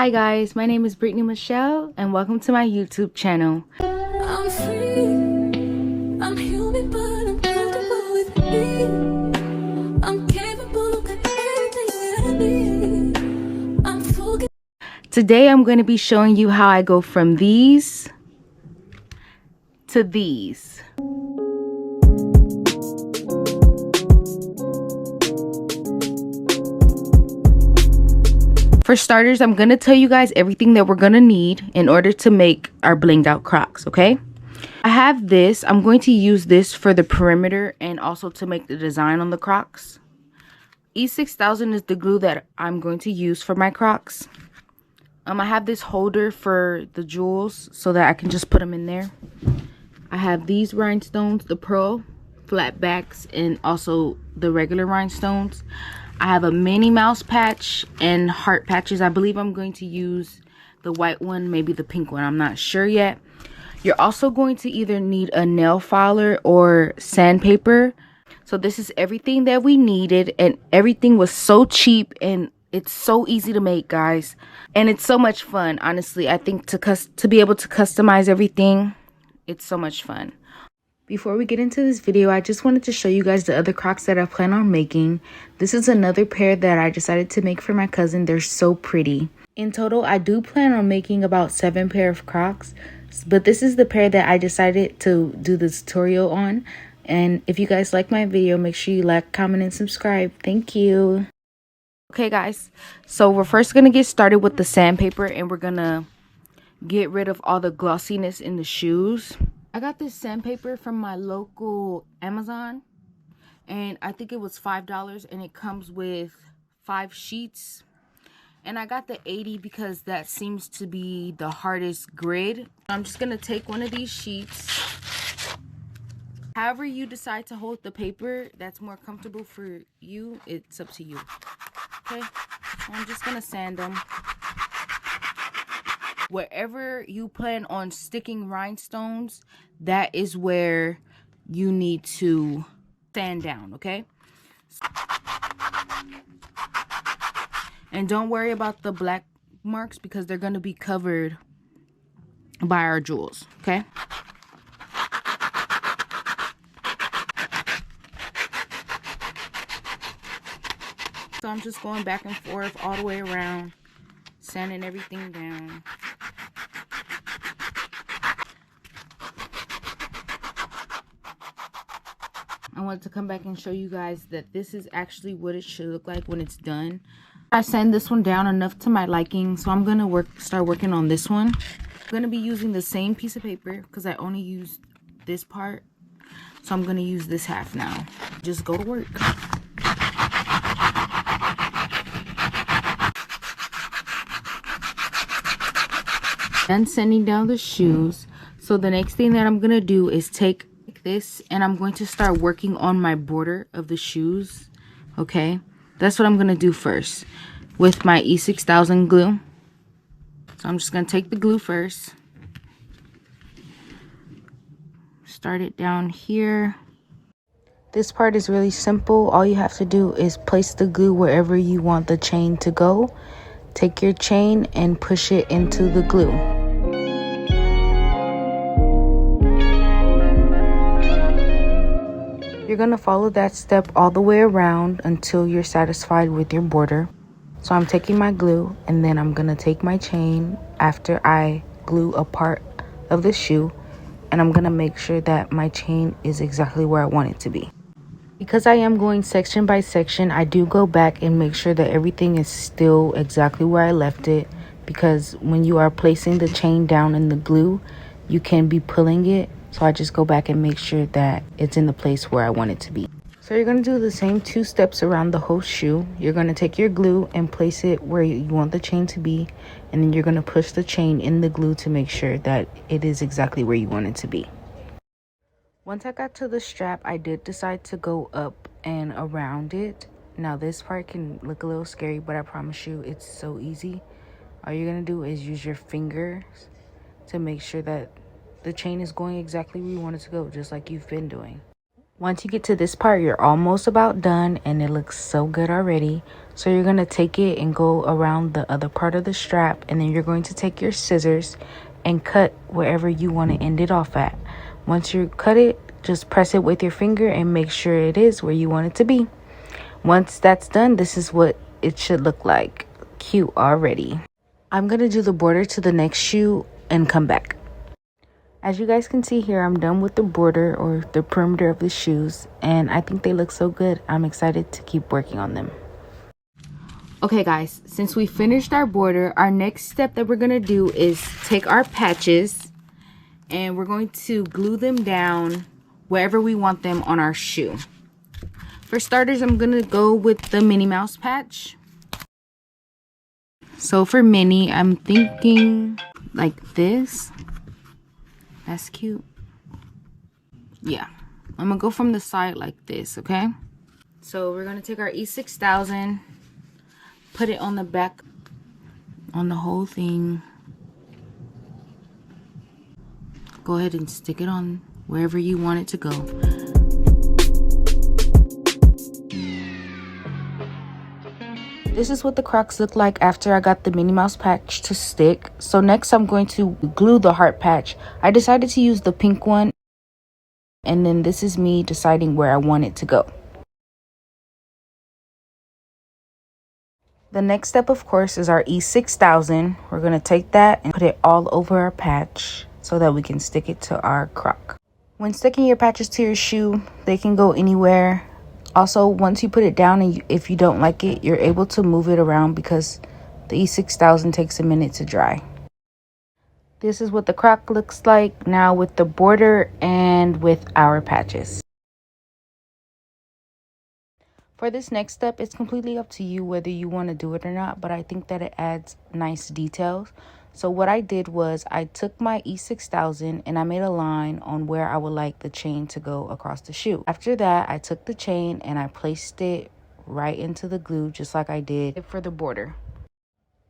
Hi guys, my name is Brittany Michelle and welcome to my YouTube channel. I'm free, I'm human, but I'm comfortable with me. I'm capable of anything that I need. I'm full. Today I'm going to be showing you how I go from these to these. For starters, I'm going to tell you guys everything that we're going to need in order to make our blinged out Crocs, okay? I have this. I'm going to use this for the perimeter and also to make the design on the Crocs. E6000 is the glue that I'm going to use for my Crocs. I have this holder for the jewels so that I can just put them in there. I have these rhinestones, the pearl flat backs, and also the regular rhinestones. I have a Minnie Mouse patch and heart patches. I believe I'm going to use the white one, maybe the pink one. I'm not sure yet. You're also going to either need a nail filer or sandpaper. So this is everything that we needed, and everything was so cheap and it's so easy to make, guys. And it's so much fun, honestly. I think to be able to customize everything, it's so much fun. Before we get into this video, I just wanted to show you guys the other Crocs that I plan on making. This is another pair that I decided to make for my cousin. They're so pretty. In total, I do plan on making about 7 pair of Crocs, but this is the pair that I decided to do the tutorial on. And if you guys like my video, make sure you like, comment, and subscribe. Thank you. Okay, guys, so we're first going to get started with the sandpaper, and we're going to get rid of all the glossiness in the shoes. I got this sandpaper from my local Amazon, and I think it was $5, and it comes with 5 sheets. And I got the 80 because that seems to be the hardest grid. I'm just going to take one of these sheets. However you decide to hold the paper that's more comfortable for you, it's up to you. Okay, so I'm just going to sand them. Wherever you plan on sticking rhinestones, that is where you need to sand down, okay? And don't worry about the black marks because they're going to be covered by our jewels, okay? So I'm just going back and forth all the way around, sanding everything down. I wanted to come back and show you guys that this is actually what it should look like when it's done. I sand this one down enough to my liking, so I'm gonna start working on this one. I'm gonna be using the same piece of paper because I only used this part, so I'm gonna use this half now. Just go to work. Done sanding down the shoes, so the next thing that I'm gonna do is take this and I'm going to start working on my border of the shoes. Okay, that's what I'm gonna do first with my E6000 glue. So I'm just gonna take the glue first, start it down here. This part is really simple. All you have to do is place the glue wherever you want the chain to go. Take your chain and push it into the glue. You're going to follow that step all the way around until you're satisfied with your border. So I'm taking my glue and then I'm going to take my chain after I glue a part of the shoe, and I'm going to make sure that my chain is exactly where I want it to be. Because I am going section by section, I do go back and make sure that everything is still exactly where I left it, because when you are placing the chain down in the glue, you can be pulling it. So I just go back and make sure that it's in the place where I want it to be. So you're going to do the same 2 steps around the whole shoe. You're going to take your glue and place it where you want the chain to be. And then you're going to push the chain in the glue to make sure that it is exactly where you want it to be. Once I got to the strap, I did decide to go up and around it. Now this part can look a little scary, but I promise you it's so easy. All you're going to do is use your fingers to make sure that the chain is going exactly where you want it to go, just like you've been doing. Once you get to this part, you're almost about done and it looks so good already. So you're going to take it and go around the other part of the strap, and then you're going to take your scissors and cut wherever you want to end it off at. Once you cut it, just press it with your finger and make sure it is where you want it to be. Once that's done, this is what it should look like. Cute already. I'm going to do the border to the next shoe and come back. As you guys can see here, I'm done with the border or the perimeter of the shoes, and I think they look so good. I'm excited to keep working on them. Okay guys, since we finished our border, our next step that we're going to do is take our patches and we're going to glue them down wherever we want them on our shoe. For starters, I'm going to go with the Minnie Mouse patch. So for Minnie, I'm thinking like this. That's cute. Yeah, I'm gonna go from the side like this, okay? So we're gonna take our E6000, put it on the back, on the whole thing. Go ahead and stick it on wherever you want it to go. This is what the Crocs look like after I got the Minnie Mouse patch to stick. So next I'm going to glue the heart patch. I decided to use the pink one. And then this is me deciding where I want it to go. The next step, of course, is our E6000. We're going to take that and put it all over our patch so that we can stick it to our Croc. When sticking your patches to your shoe, they can go anywhere. Also, once you put it down and if you don't like it, you're able to move it around because the E6000 takes a minute to dry. This is what the Croc looks like now with the border and with our patches. For this next step, it's completely up to you whether you want to do it or not, but I think that it adds nice details. So what I did was I took my E6000 and I made a line on where I would like the chain to go across the shoe. After that, I took the chain and I placed it right into the glue just like I did for the border.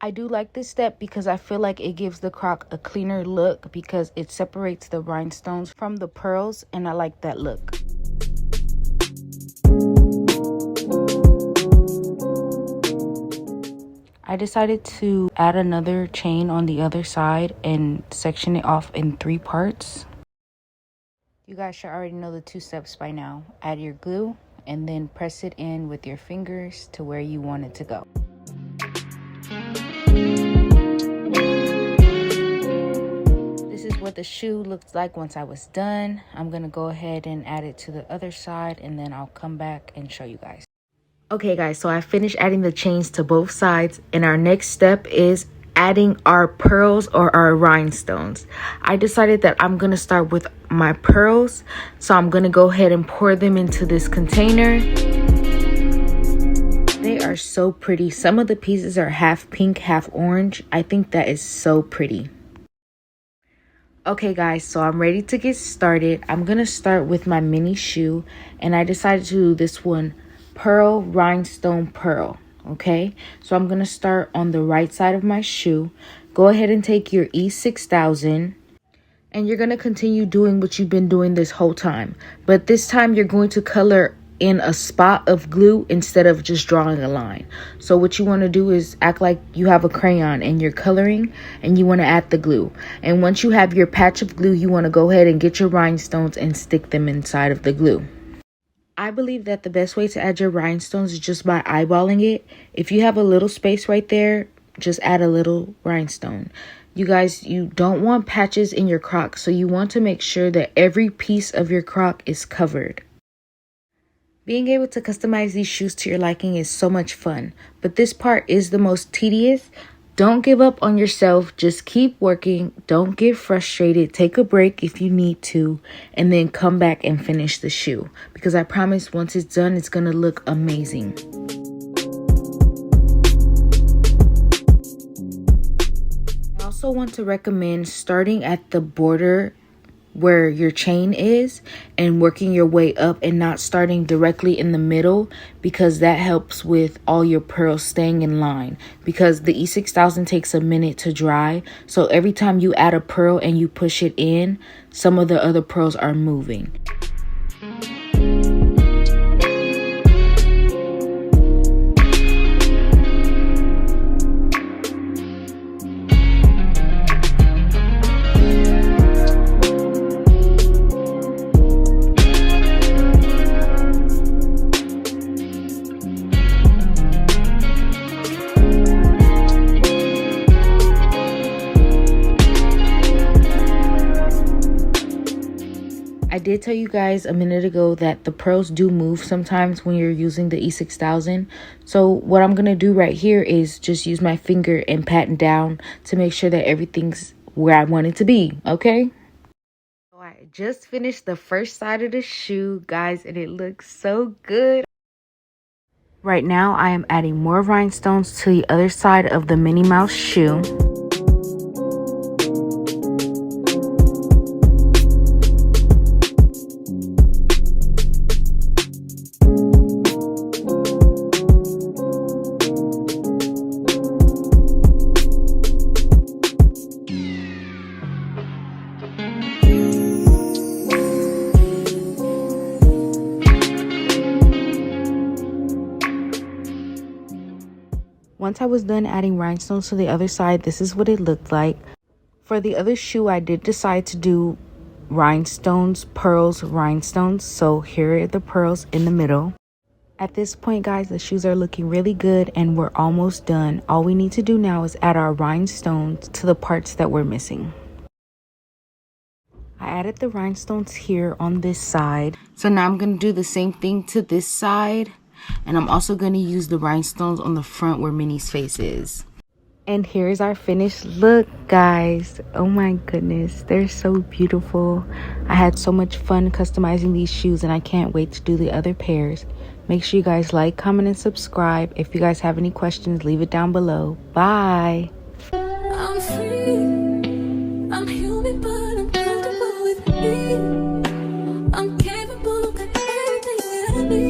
I do like this step because I feel like it gives the Croc a cleaner look because it separates the rhinestones from the pearls, and I like that look. I decided to add another chain on the other side and section it off in 3 parts. You guys should already know the 2 steps by now. Add your glue and then press it in with your fingers to where you want it to go. This is what the shoe looks like once I was done. I'm gonna go ahead and add it to the other side and then I'll come back and show you guys. Okay guys, so I finished adding the chains to both sides, and our next step is adding our pearls or our rhinestones. I decided that I'm going to start with my pearls, so I'm going to go ahead and pour them into this container. They are so pretty. Some of the pieces are half pink, half orange. I think that is so pretty. Okay guys, so I'm ready to get started. I'm going to start with my mini shoe, and I decided to do this one pearl, rhinestone, pearl. Okay, so I'm gonna start on the right side of my shoe. Go ahead and take your E6000 and you're gonna continue doing what you've been doing this whole time, but this time you're going to color in a spot of glue instead of just drawing a line. So what you want to do is act like you have a crayon and you're coloring and you want to add the glue, and once you have your patch of glue, you want to go ahead and get your rhinestones and stick them inside of the glue. I believe that the best way to add your rhinestones is just by eyeballing it. If you have a little space right there, just add a little rhinestone. You guys, you don't want patches in your croc, so you want to make sure that every piece of your croc is covered. Being able to customize these shoes to your liking is so much fun, but this part is the most tedious. Don't give up on yourself. Just keep working. Don't get frustrated. Take a break if you need to, and then come back and finish the shoe, because I promise once it's done, it's going to look amazing. I also want to recommend starting at the border where your chain is and working your way up and not starting directly in the middle, because that helps with all your pearls staying in line, because the E6000 takes a minute to dry. So every time you add a pearl and you push it in, some of the other pearls are moving. did tell you guys a minute ago that the pearls do move sometimes when you're using the E6000. So what I'm going to do right here is just use my finger and pat down to make sure that everything's where I want it to be, okay? So I just finished the first side of the shoe, guys, and it looks so good. Right now, I am adding more rhinestones to the other side of the Minnie Mouse shoe. Once I was done adding rhinestones to the other side, this is what it looked like. For the other shoe, I did decide to do rhinestones, pearls, rhinestones. So here are the pearls in the middle. At this point, guys, the shoes are looking really good and we're almost done. All we need to do now is add our rhinestones to the parts that we're missing. I added the rhinestones here on this side. So now I'm going to do the same thing to this side. And I'm also going to use the rhinestones on the front where Minnie's face is. And here's our finished look, guys. Oh my goodness, they're so beautiful. I had so much fun customizing these shoes and I can't wait to do the other pairs. Make sure you guys like, comment, and subscribe. If you guys have any questions, leave it down below. Bye. I'm free. I'm human, but I'm comfortable with me. I'm capable of anything that I need.